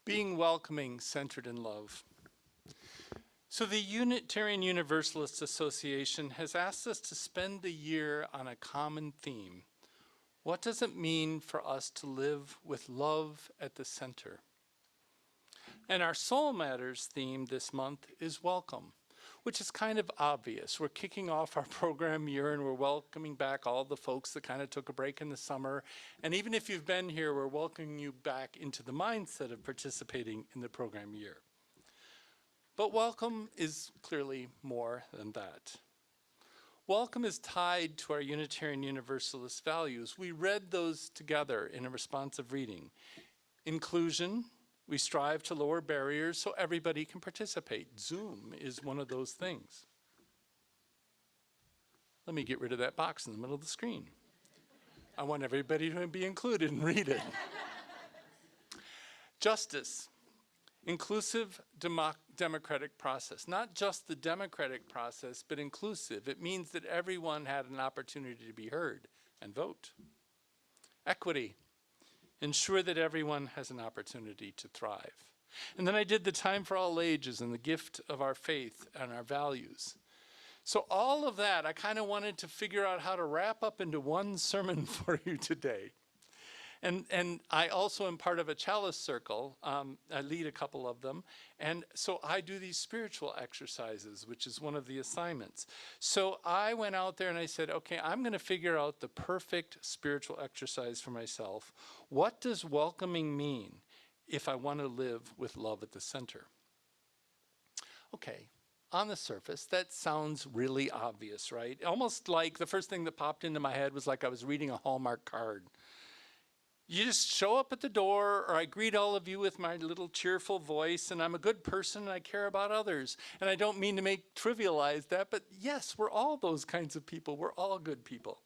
Being welcoming, centered in love. So the Unitarian Universalist Association has asked us to spend the year on a common theme. What does it mean for us to live with love at the center? And our Soul Matters theme this month is welcome, which is kind of obvious. We're kicking off our program year and we're welcoming back all the folks that kind of took a break in the summer. And even if you've been here, we're welcoming you back into the mindset of participating in the program year. But welcome is clearly more than that. Welcome is tied to our Unitarian Universalist values. We read those together in a responsive reading. Inclusion, we strive to lower barriers so everybody can participate. Zoom is one of those things. Let me get rid of that box in the middle of the screen. I want everybody to be included and read it. Justice, inclusive democratic process. Not just the democratic process, but inclusive. It means that everyone had an opportunity to be heard and vote. Equity, ensure that everyone has an opportunity to thrive. And then I did the time for all ages and the gift of our faith and our values. So all of that, I kind of wanted to figure out how to wrap up into one sermon for you today. And I also am part of a chalice circle. I lead a couple of them. And so I do these spiritual exercises, which is one of the assignments. So I went out there and I said, okay, I'm going to figure out the perfect spiritual exercise for myself. What does welcoming mean if I want to live with love at the center? Okay. On the surface, that sounds really obvious, right? Almost like the first thing that popped into my head was like I was reading a Hallmark card. You just show up at the door, or I greet all of you with my little cheerful voice, and I'm a good person and I care about others. And I don't mean to trivialize that, but yes, we're all those kinds of people. We're all good people.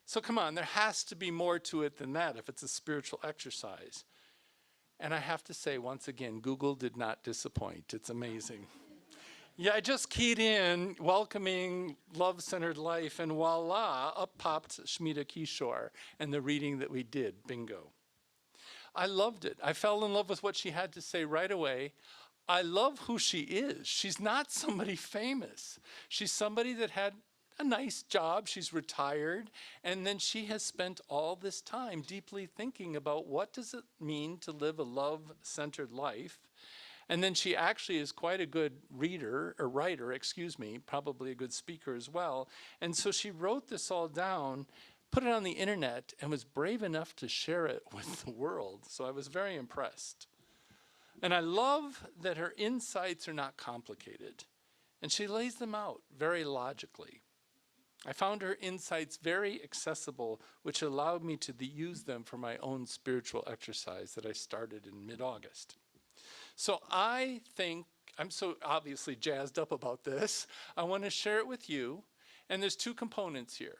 So come on, there has to be more to it than that if it's a spiritual exercise. And I have to say, once again, Google did not disappoint. It's amazing. Yeah, I just keyed in welcoming love-centered life, and voila, up popped Smita Kishore and the reading that we did, bingo. I loved it. I fell in love with what she had to say right away. I love who she is. She's not somebody famous. She's somebody that had a nice job. She's retired, and then she has spent all this time deeply thinking about what does it mean to live a love-centered life. And then she actually is quite a good writer, probably a good speaker as well. And so she wrote this all down, put it on the internet, and was brave enough to share it with the world. So I was very impressed. And I love that her insights are not complicated. And she lays them out very logically. I found her insights very accessible, which allowed me to use them for my own spiritual exercise that I started in mid-August. So I think, I'm so obviously jazzed up about this. I want to share it with you. And there's two components here.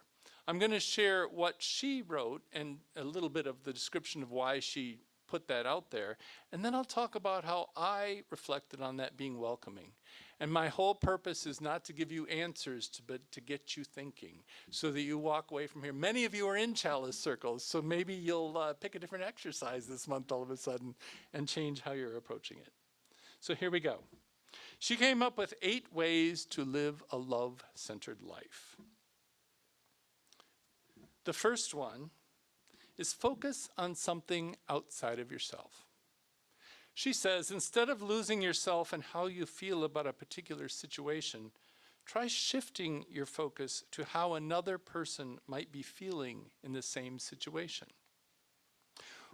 I'm going to share what she wrote and a little bit of the description of why she put that out there. And then I'll talk about how I reflected on that being welcoming. And my whole purpose is not to give you answers, but to get you thinking so that you walk away from here. Many of you are in chalice circles, so maybe you'll pick a different exercise this month all of a sudden and change how you're approaching it. So here we go. She came up with 8 ways to live a love-centered life. The first one is focus on something outside of yourself. She says, instead of losing yourself in how you feel about a particular situation, try shifting your focus to how another person might be feeling in the same situation.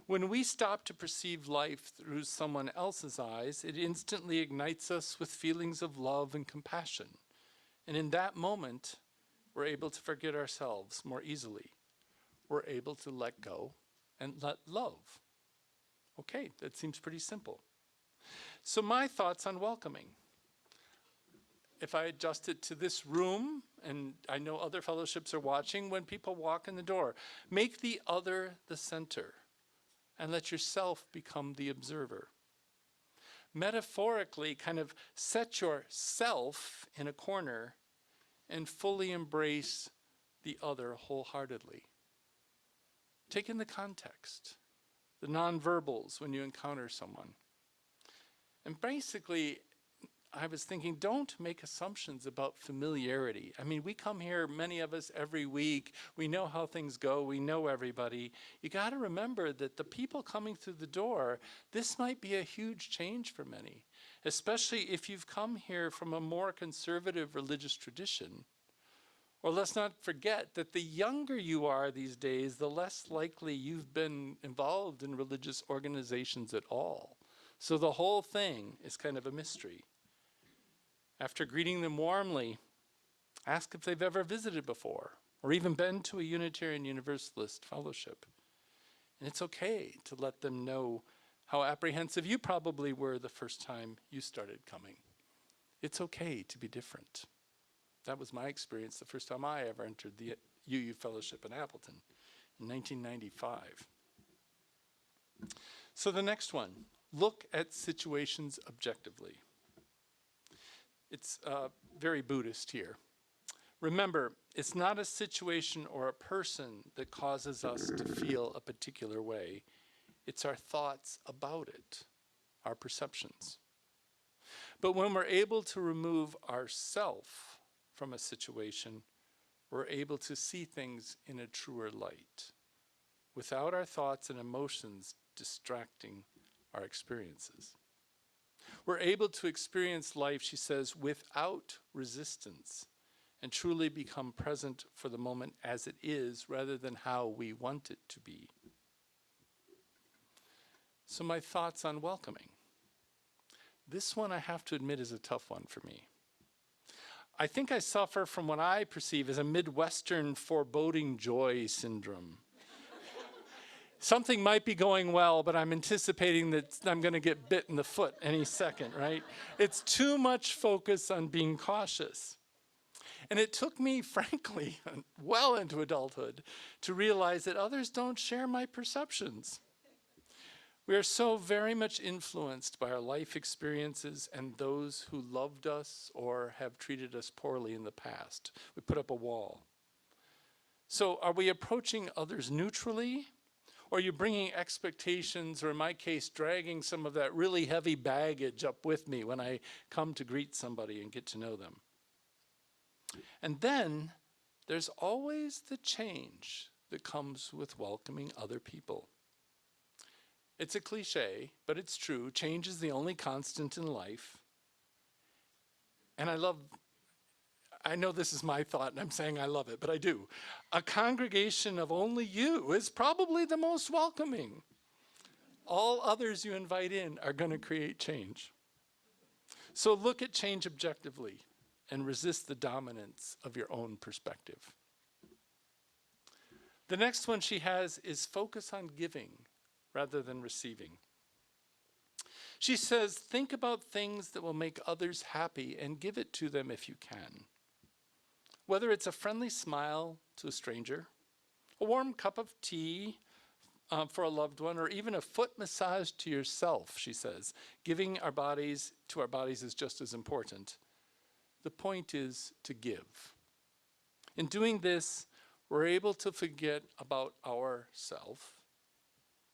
When we stop to perceive life through someone else's eyes, it instantly ignites us with feelings of love and compassion. And in that moment, we're able to forget ourselves more easily. We're able to let go and let love. Okay, that seems pretty simple. So my thoughts on welcoming. If I adjust it to this room, and I know other fellowships are watching, when people walk in the door, make the other the center and let yourself become the observer. Metaphorically, kind of set yourself in a corner and fully embrace the other wholeheartedly. Take in the context, the nonverbals when you encounter someone. And basically, I was thinking, don't make assumptions about familiarity. I mean, we come here, many of us, every week. We know how things go. We know everybody. You got to remember that the people coming through the door, this might be a huge change for many, especially if you've come here from a more conservative religious tradition. Or let's not forget that the younger you are these days, the less likely you've been involved in religious organizations at all. So the whole thing is kind of a mystery. After greeting them warmly, ask if they've ever visited before or even been to a Unitarian Universalist fellowship. And it's okay to let them know how apprehensive you probably were the first time you started coming. It's okay to be different. That was my experience the first time I ever entered the UU Fellowship in Appleton in 1995. So the next one, look at situations objectively. It's very Buddhist here. Remember, it's not a situation or a person that causes us to feel a particular way. It's our thoughts about it, our perceptions. But when we're able to remove ourself from a situation, we're able to see things in a truer light, without our thoughts and emotions distracting our experiences. We're able to experience life, she says, without resistance, and truly become present for the moment as it is, rather than how we want it to be. So my thoughts on welcoming. This one, I have to admit, is a tough one for me. I think I suffer from what I perceive as a Midwestern foreboding joy syndrome. Something might be going well, but I'm anticipating that I'm going to get bit in the foot any second, right? It's too much focus on being cautious. And it took me, frankly, well into adulthood to realize that others don't share my perceptions. We are so very much influenced by our life experiences and those who loved us or have treated us poorly in the past. We put up a wall. So are we approaching others neutrally? Or are you bringing expectations, or in my case, dragging some of that really heavy baggage up with me when I come to greet somebody and get to know them? And then there's always the change that comes with welcoming other people. It's a cliche, but it's true. Change is the only constant in life. And I know this is my thought and I'm saying I love it, but I do. A congregation of only you is probably the most welcoming. All others you invite in are going to create change. So look at change objectively and resist the dominance of your own perspective. The next one she has is focus on giving rather than receiving. She says, think about things that will make others happy and give it to them if you can. Whether it's a friendly smile to a stranger, a warm cup of tea for a loved one, or even a foot massage to yourself, she says. Giving to our bodies is just as important. The point is to give. In doing this, we're able to forget about ourself.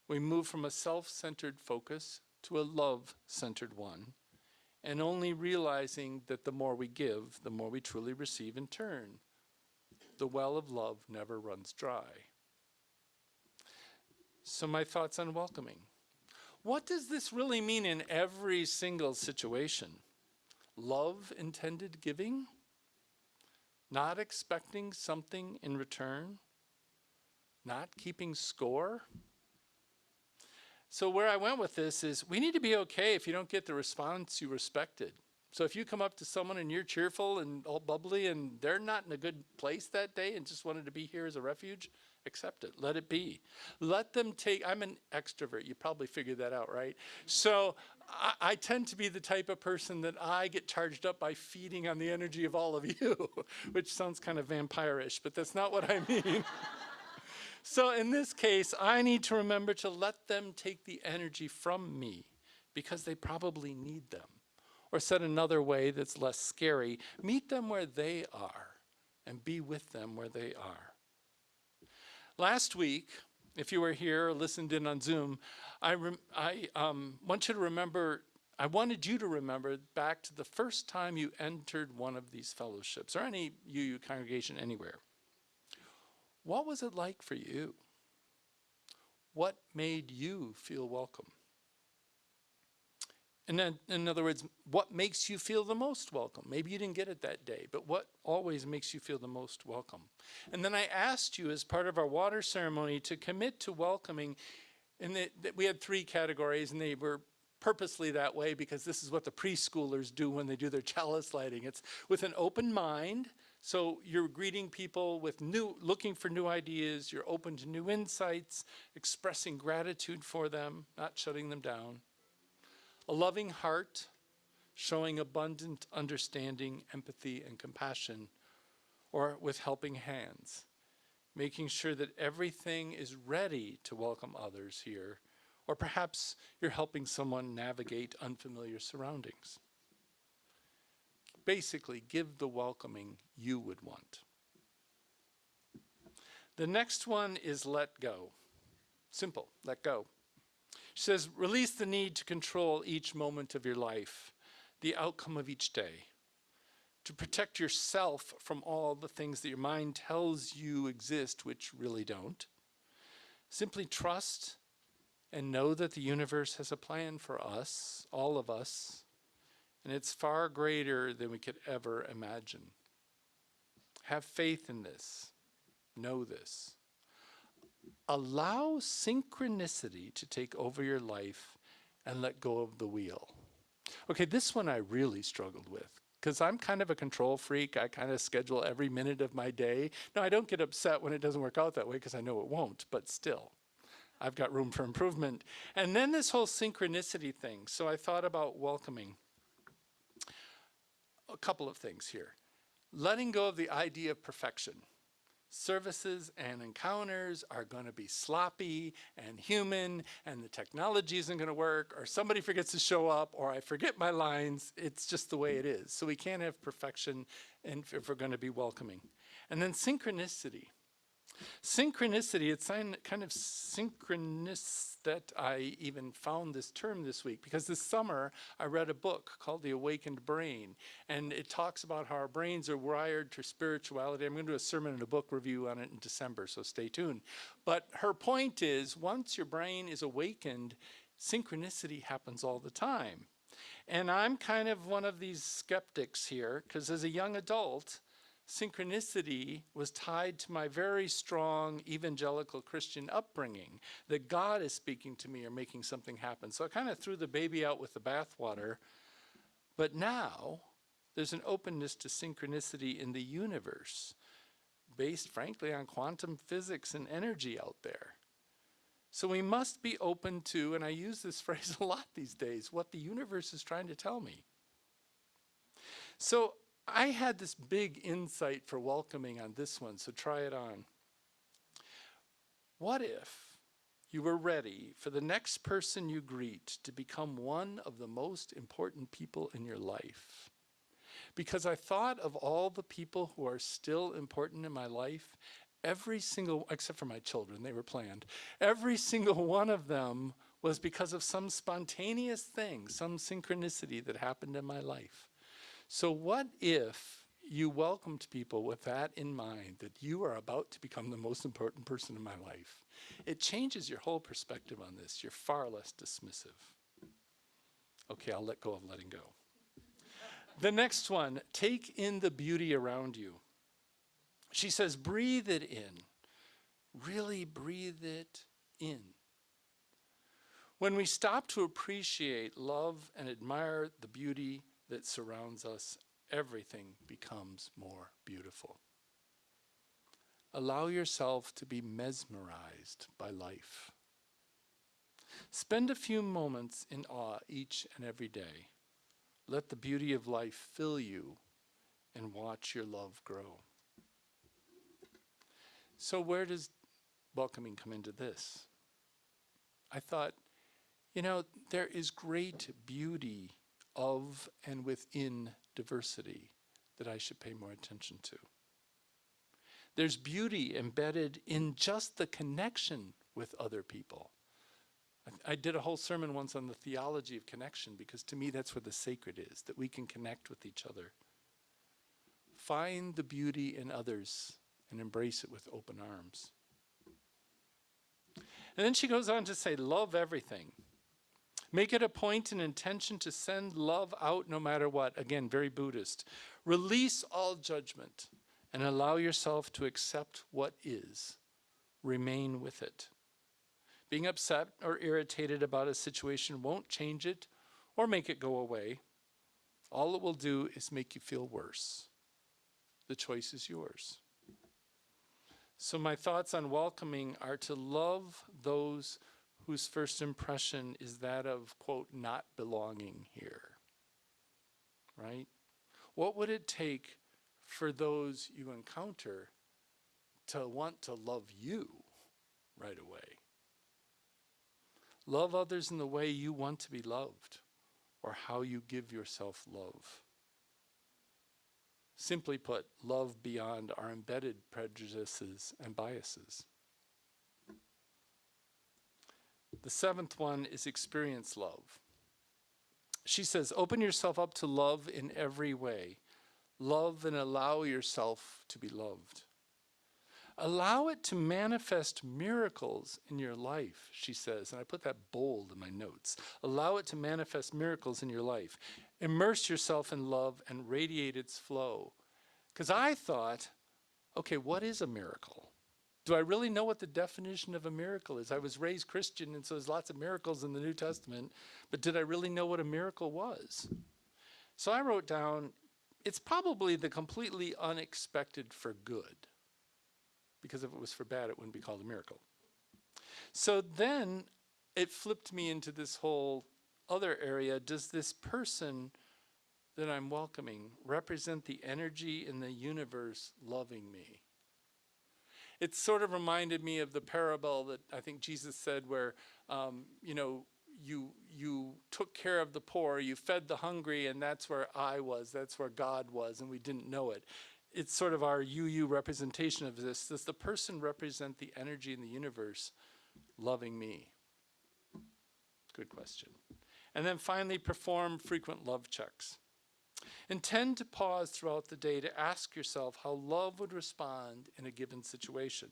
We move from a self-centered focus to a love-centered one, and only realizing that the more we give, the more we truly receive in turn. The well of love never runs dry. So my thoughts on welcoming. What does this really mean in every single situation? Love intended giving? Not expecting something in return? Not keeping score? So where I went with this is we need to be okay if you don't get the response you expected. So if you come up to someone and you're cheerful and all bubbly and they're not in a good place that day and just wanted to be here as a refuge, accept it. Let it be. Let them take, I'm an extrovert. You probably figured that out, right? So I tend to be the type of person that I get charged up by feeding on the energy of all of you, which sounds kind of vampire-ish, but that's not what I mean. So in this case, I need to remember to let them take the energy from me because they probably need them. Or said another way that's less scary, meet them where they are and be with them where they are. Last week, if you were here or listened in on Zoom, I want you to remember I wanted you to remember back to the first time you entered one of these fellowships or any UU congregation anywhere. What was it like for you? What made you feel welcome? And then, in other words, what makes you feel the most welcome? Maybe you didn't get it that day, but what always makes you feel the most welcome? And then I asked you as part of our water ceremony to commit to welcoming, and we had 3 categories, and they were purposely that way because this is what the preschoolers do when they do their chalice lighting. It's with an open mind. So you're greeting people with looking for new ideas, you're open to new insights, expressing gratitude for them, not shutting them down. A loving heart, showing abundant understanding, empathy, and compassion, or with helping hands, making sure that everything is ready to welcome others here, or perhaps you're helping someone navigate unfamiliar surroundings. Basically, give the welcoming you would want. The next one is let go. Simple, let go. She says, release the need to control each moment of your life, the outcome of each day, to protect yourself from all the things that your mind tells you exist, which really don't. Simply trust and know that the universe has a plan for us, all of us, and it's far greater than we could ever imagine. Have faith in this. Know this. Allow synchronicity to take over your life and let go of the wheel. Okay, this one I really struggled with because I'm kind of a control freak. I kind of schedule every minute of my day. Now, I don't get upset when it doesn't work out that way because I know it won't, but still, I've got room for improvement. And then this whole synchronicity thing. So I thought about welcoming. A couple of things here. Letting go of the idea of perfection. Services and encounters are going to be sloppy and human, and the technology isn't going to work, or somebody forgets to show up, or I forget my lines. It's just the way it is. So we can't have perfection if we're going to be welcoming. And then synchronicity. Synchronicity, it's kind of synchronous that I even found this term this week, because this summer I read a book called The Awakened Brain, and it talks about how our brains are wired to spirituality. I'm going to do a sermon and a book review on it in December, so stay tuned. But her point is, once your brain is awakened, synchronicity happens all the time. And I'm kind of one of these skeptics here, because as a young adult, synchronicity was tied to my very strong evangelical Christian upbringing, that God is speaking to me or making something happen. So I kind of threw the baby out with the bathwater. But now there's an openness to synchronicity in the universe, based frankly on quantum physics and energy out there. So we must be open to, and I use this phrase a lot these days, what the universe is trying to tell me. So I had this big insight for welcoming on this one, so try it on. What if you were ready for the next person you greet to become one of the most important people in your life? Because I thought of all the people who are still important in my life, every single, except for my children, they were planned, every single one of them was because of some spontaneous thing, some synchronicity that happened in my life. So what if you welcomed people with that in mind, that you are about to become the most important person in my life? It changes your whole perspective on this. You're far less dismissive. Okay, I'll let go of letting go. The next one, take in the beauty around you. She says, breathe it in. Really breathe it in. When we stop to appreciate, love, and admire the beauty that surrounds us, everything becomes more beautiful. Allow yourself to be mesmerized by life. Spend a few moments in awe each and every day. Let the beauty of life fill you and watch your love grow. So where does welcoming come into this? I thought, there is great beauty of and within diversity that I should pay more attention to. There's beauty embedded in just the connection with other people. I did a whole sermon once on the theology of connection, because to me that's where the sacred is, that we can connect with each other. Find the beauty in others and embrace it with open arms. And then she goes on to say, love everything. Make it a point and intention to send love out no matter what. Again, very Buddhist. Release all judgment and allow yourself to accept what is. Remain with it. Being upset or irritated about a situation won't change it or make it go away. All it will do is make you feel worse. The choice is yours. So my thoughts on welcoming are to love those whose first impression is that of, quote, not belonging here, right? What would it take for those you encounter to want to love you right away? Love others in the way you want to be loved, or how you give yourself love. Simply put, love beyond our embedded prejudices and biases. The seventh one is experience love. She says, open yourself up to love in every way. Love and allow yourself to be loved. Allow it to manifest miracles in your life, she says, and I put that bold in my notes. Allow it to manifest miracles in your life. Immerse yourself in love and radiate its flow. Because I thought, okay, what is a miracle? Do I really know what the definition of a miracle is? I was raised Christian, and so there's lots of miracles in the New Testament, but did I really know what a miracle was? So I wrote down, it's probably the completely unexpected for good. Because if it was for bad, it wouldn't be called a miracle. So then it flipped me into this whole other area. Does this person that I'm welcoming represent the energy in the universe loving me? It sort of reminded me of the parable that I think Jesus said where, you took care of the poor, you fed the hungry, and that's where I was, that's where God was, and we didn't know it. It's sort of our you representation of this. Does the person represent the energy in the universe loving me? Good question. And then finally, perform frequent love checks. Intend to pause throughout the day to ask yourself how love would respond in a given situation.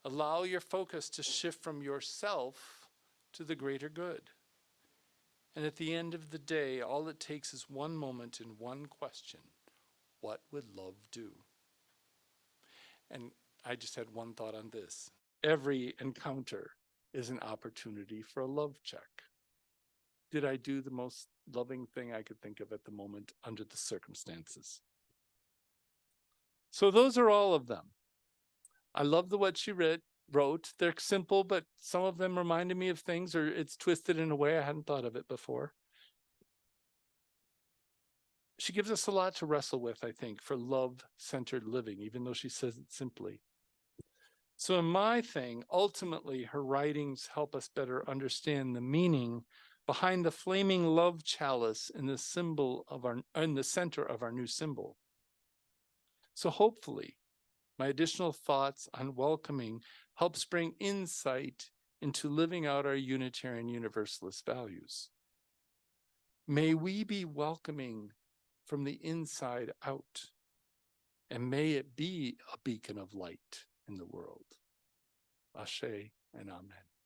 Allow your focus to shift from yourself to the greater good. And at the end of the day, all it takes is one moment and one question. What would love do? And I just had one thought on this. Every encounter is an opportunity for a love check. Did I do the most loving thing I could think of at the moment under the circumstances? So those are all of them. I love what she wrote. They're simple, but some of them reminded me of things, or it's twisted in a way I hadn't thought of it before. She gives us a lot to wrestle with, I think, for love-centered living, even though she says it simply. So in my thing, ultimately, her writings help us better understand the meaning behind the flaming love chalice in the center of our new symbol. So hopefully, my additional thoughts on welcoming helps bring insight into living out our Unitarian Universalist values. May we be welcoming from the inside out, and may it be a beacon of light in the world. Ashe and Amen.